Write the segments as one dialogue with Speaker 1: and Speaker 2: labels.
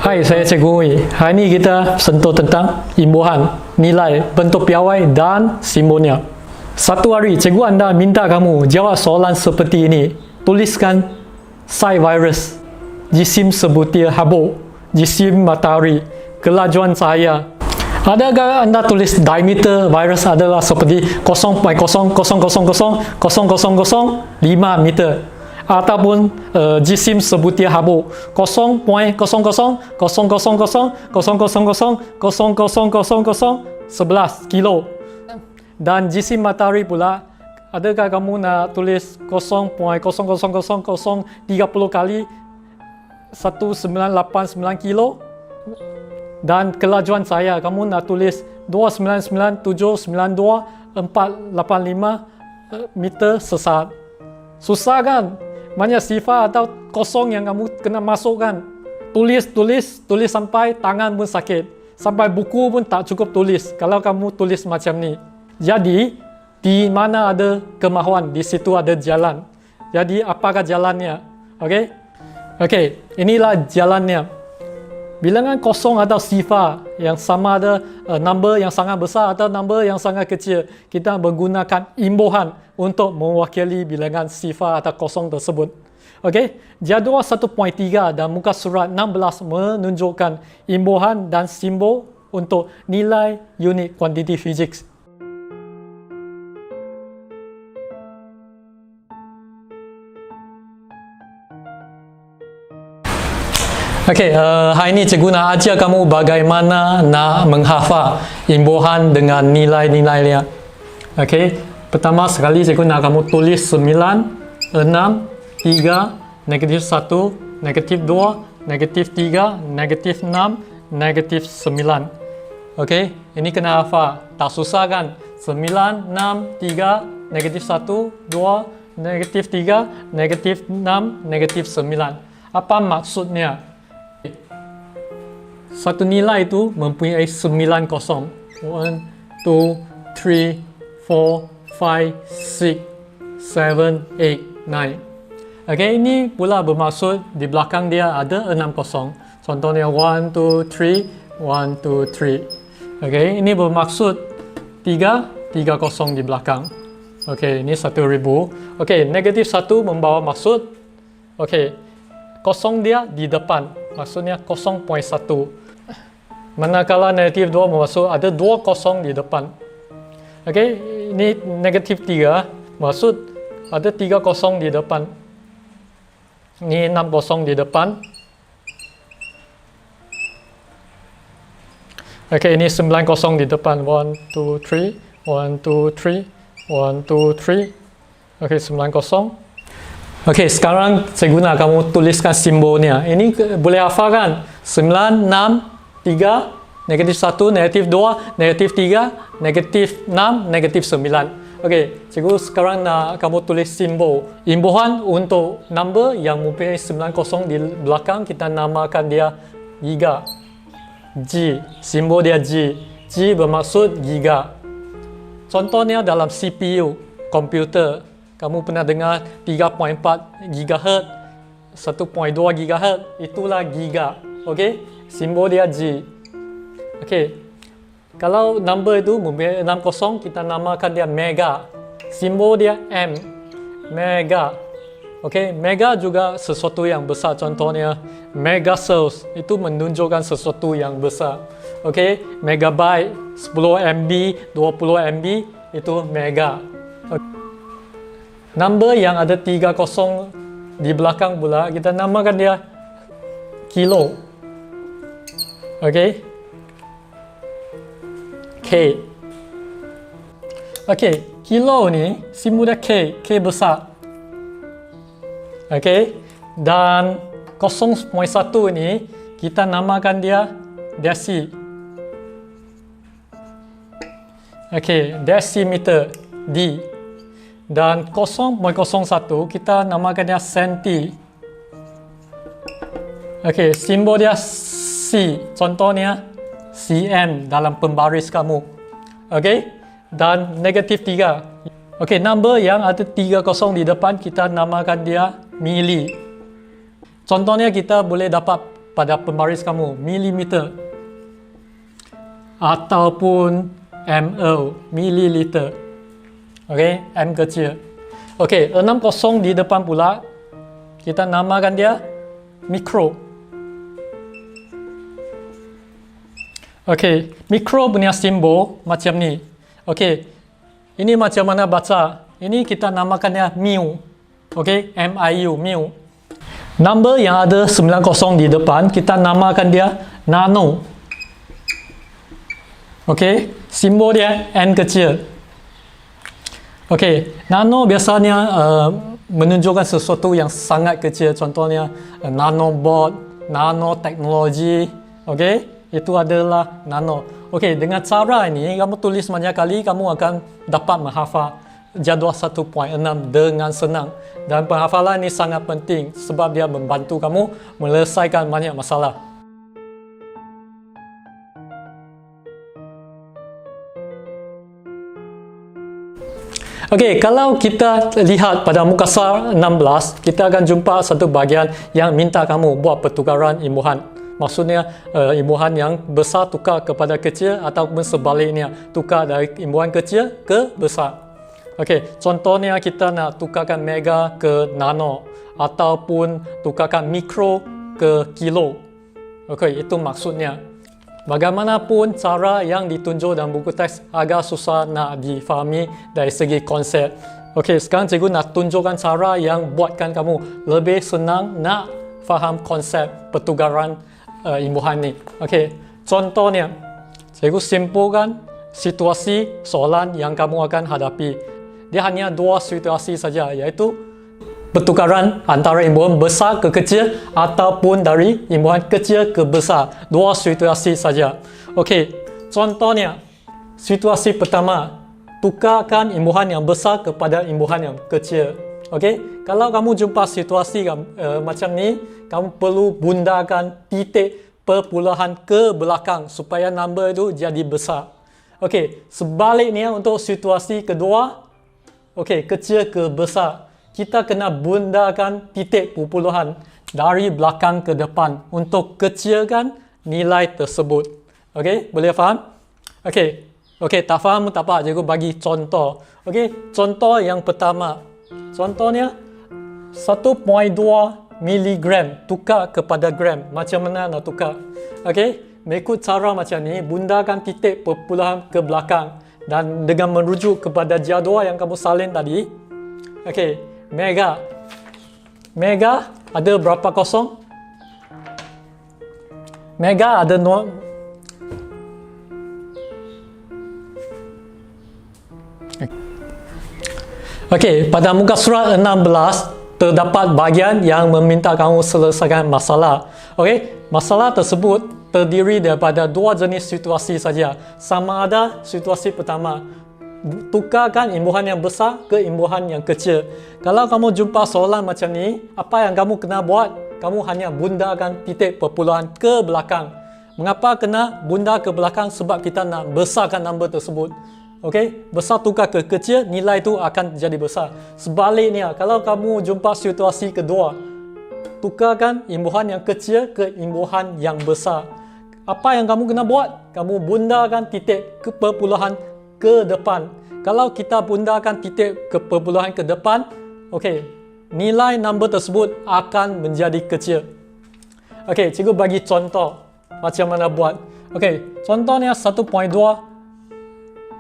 Speaker 1: Hai, saya Cikgu Hui. Hari ini kita sentuh tentang imbuhan, nilai, bentuk piawai dan simbolnya. Satu hari, cikgu anda minta kamu jawab soalan seperti ini. Tuliskan psi virus, jisim sebutir habuk, jisim matahari, kelajuan cahaya. Adakah anda tulis diameter virus adalah seperti 0.000000005 meter? Ataupun jisim sebutir habuk 0.00000000011 kilo. Dan jisim matahari pula, adakah kamu nak tulis 0.0000030 kali 1989 kilo? Dan kelajuan cahaya kamu nak tulis 299792485 meter sesaat. Susah kan? Banyak sifar atau kosong yang kamu kena masukkan. Tulis sampai tangan pun sakit. Sampai buku pun tak cukup tulis kalau kamu tulis macam ni. Jadi, di mana ada kemahuan, di situ ada jalan. Jadi, apakah jalannya? Okey, inilah jalannya. Bilangan kosong atau sifar yang sama ada number yang sangat besar atau number yang sangat kecil. Kita menggunakan imbuhan untuk mewakili bilangan sifar atau kosong tersebut. Okey, jadual 1.3 dan muka surat 16 menunjukkan imbuhan dan simbol untuk nilai unit kuantiti fizik. Okey, hari ini cikgu nak ajar kamu bagaimana nak menghafal imbuhan dengan nilai-nilainya. Okey, pertama sekali cikgu nak kamu tulis 9, 6, 3, negatif 1, negatif 2, negatif 3, negatif 6, negatif 9. Okey, ini kena hafal. Tak susah kan? 9, 6, 3, negatif 1, 2, negatif 3, negatif 6, negatif 9. Apa maksudnya? Satu nilai itu mempunyai 9 kosong. 1, 2, 3, 4, 5, 6, 7, 8, 9. Okey, ini pula bermaksud di belakang dia ada 6 kosong. Contohnya 1, 2, 3, 1, 2, 3. Okey, ini bermaksud 3 kosong di belakang. Okey, ini 1000. Okey, negatif 1 membawa maksud. Okey, kosong dia di depan. Maksudnya 0.1. Manakala negatif 2 bermaksud ada 2 kosong di depan. Okey, ini negatif 3 maksud ada 3 kosong di depan. Ini 6 kosong di depan. Okey, ini 9 kosong di depan. 1, 2, 3, 1, 2, 3, 1, 2, 3. Okey, 9 kosong. Okey, sekarang cikgu nak kamu tuliskan simbolnya. Ini boleh hafal kan? 9, 6, 3, negatif 1, negatif 2, negatif 3, negatif 6, negatif 9. Okey, cikgu sekarang nak kamu tulis simbol. Imbuhan untuk number yang mempunyai 9 kosong di belakang, kita namakan dia giga. G, simbol dia G. G bermaksud giga. Contohnya dalam CPU, komputer. Kamu pernah dengar 3.4 GHz, 1.2 GHz, itulah giga. Okey, simbol dia G. Okey, kalau number itu mempunyai 6 kosong, kita namakan dia mega. Simbol dia M, mega. Okey, mega juga sesuatu yang besar. Contohnya megacells, itu menunjukkan sesuatu yang besar. Okey, megabyte, 10 MB, 20 MB, itu mega. Number yang ada 3 kosong di belakang pula, kita namakan dia kilo. Okey, K. Okey, kilo ni simbol dia K, K besar. Okey, dan 0.1 ni kita namakan dia desi. Okey, desimeter, D. Dan 0.01 kita namakan dia senti. Okey, simbol dia C. Contohnya cm dalam pembaris kamu. Okey, dan negatif 3. Okey, number yang ada 3 kosong di depan kita namakan dia mili. Contohnya kita boleh dapat pada pembaris kamu, milimeter ataupun ml, mililiter. Okey, M kecil. Okey, 60 di depan pula kita namakan dia mikro. Okey, mikro punya simbol macam ni. Okey, ini macam mana baca? Ini kita namakan dia mu. Okey, MIU, mu. Number yang ada 90 di depan kita namakan dia nano. Okey, simbol dia N kecil. Okey, nano biasanya menunjukkan sesuatu yang sangat kecil. Contohnya nanobot, nanoteknologi. Okey, itu adalah nano. Okey, dengan cara ini kamu tulis banyak kali, kamu akan dapat menghafal jadual 1.6 dengan senang. Dan penghafalan ini sangat penting sebab dia membantu kamu menyelesaikan banyak masalah. Okey, kalau kita lihat pada muka surat 16, kita akan jumpa satu bahagian yang minta kamu buat pertukaran imbuhan. Maksudnya imbuhan yang besar tukar kepada kecil ataupun sebaliknya, tukar dari imbuhan kecil ke besar. Okey, contohnya kita nak tukarkan mega ke nano ataupun tukarkan mikro ke kilo. Okey, itu maksudnya. Bagaimanapun cara yang ditunjuk dalam buku teks agak susah nak difahami dari segi konsep. Okey, sekarang cikgu nak tunjukkan cara yang buatkan kamu lebih senang nak faham konsep pertukaran imbuhan ni. Okey, contohnya cikgu simpulkan situasi soalan yang kamu akan hadapi. Dia hanya dua situasi saja, iaitu pertukaran antara imbuhan besar ke kecil ataupun dari imbuhan kecil ke besar. Dua situasi saja. Okey, contohnya situasi pertama, tukarkan imbuhan yang besar kepada imbuhan yang kecil. Okey, kalau kamu jumpa situasi macam ni, kamu perlu bundakan titik perpuluhan ke belakang supaya nombor itu jadi besar. Okey, sebaliknya untuk situasi kedua, okey, kecil ke besar, kita kena bundakan titik perpuluhan dari belakang ke depan untuk kecilkan nilai tersebut. Okey, boleh faham? Okey, tak faham tak apa, cikgu bagi contoh. Okey, contoh yang pertama. Contohnya 1.2 miligram tukar kepada gram. Macam mana nak tukar? Okey, mengikut cara macam ni, bundakan titik perpuluhan ke belakang dan dengan merujuk kepada jadual yang kamu salin tadi. Okey, mega ada berapa kosong? Mega ada Okey, pada muka surat 16 terdapat bahagian yang meminta kamu selesaikan masalah. Okey, masalah tersebut terdiri daripada dua jenis situasi saja. Sama ada situasi pertama, tukarkan imbuhan yang besar ke imbuhan yang kecil. Kalau kamu jumpa soalan macam ni, apa yang kamu kena buat? Kamu hanya bundakan titik perpuluhan ke belakang. Mengapa kena bunda ke belakang? Sebab kita nak besarkan nombor tersebut. Okey, besar tukar ke kecil, nilai itu akan jadi besar. Sebaliknya, kalau kamu jumpa situasi kedua, tukarkan imbuhan yang kecil ke imbuhan yang besar. Apa yang kamu kena buat? Kamu bundakan titik ke perpuluhan ke depan. Kalau kita bundakan titik ke perpuluhan ke depan, okey, nilai nombor tersebut akan menjadi kecil. Okey, cikgu bagi contoh macam mana buat. Okey, contohnya 1.2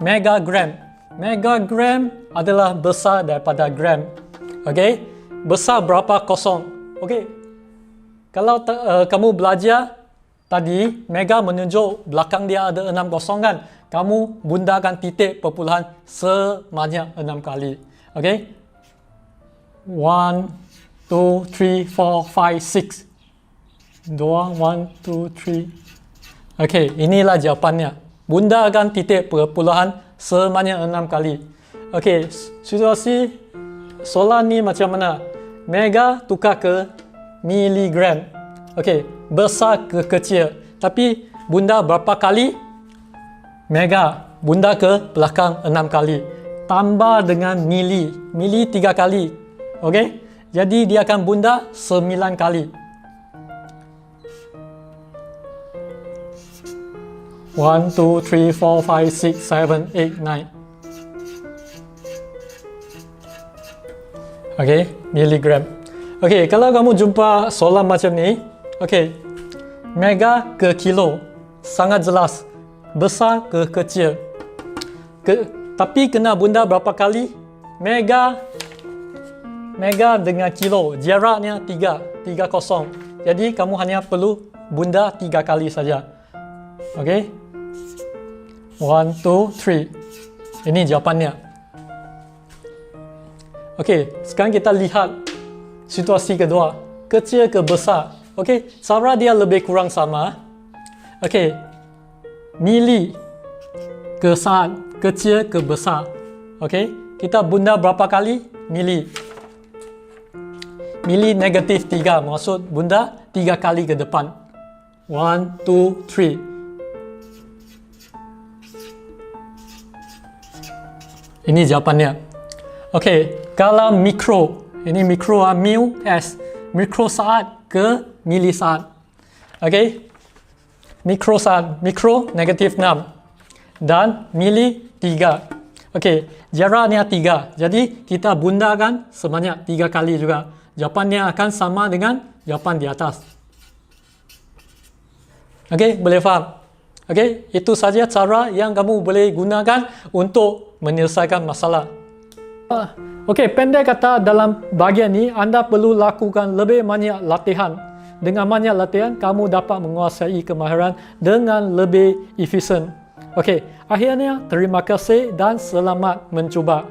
Speaker 1: megagram. Megagram adalah besar daripada gram. Okey, besar berapa kosong? Okey, kalau kamu belajar tadi, mega menunjuk belakang dia ada 6 kosong kan? Kamu bundakan titik perpuluhan sebanyak 6 kali. Okey, 1, 2, 3, 4, 5, 6. 2, 1, 2, 3. Okey, inilah jawapannya. Bundakan titik perpuluhan sebanyak 6 kali. Okey, situasi soalan ni macam mana? Mega tukar ke miligram. Okey, besar ke kecil. Tapi bunda berapa kali? Mega bunda ke belakang 6 kali. Tambah dengan mili. Mili 3 kali. Okey, jadi dia akan bunda 9 kali. 1, 2, 3, 4, 5, 6, 7, 8, 9. Okay, miligram. Okay, kalau kamu jumpa soalan macam ni, okay, mega ke kilo, sangat jelas. Besar ke kecil. Tapi kena bunda berapa kali? Mega dengan kilo, jaraknya 30. Jadi kamu hanya perlu bunda 3 kali saja. Okay, 1, 2, 3. Ini jawapannya. Okay, sekarang kita lihat situasi kedua, kecil ke besar. Okay, cara dia lebih kurang sama. Okay, mili ke saat, kecil ke besar. Okay, kita bunda berapa kali? Mili. Mili negatif 3, maksud bunda 3 kali ke depan. 1, 2, 3. Ini jawapannya. Okay, kalau mikro, ini mikro mil s, mikro saat ke mili saat. Okay, mikro saat, mikro negatif 6 dan mili 3. Okay, jaraknya 3, jadi kita bundakan sebanyak 3 kali juga. Jawapannya akan sama dengan jawapan di atas. Okay, boleh faham? Okay, itu saja cara yang kamu boleh gunakan untuk menyelesaikan masalah. Okay, pendek kata, dalam bahagian ini anda perlu lakukan lebih banyak latihan. Dengan banyak latihan, kamu dapat menguasai kemahiran dengan lebih efisien. Okay, akhirnya terima kasih dan selamat mencuba.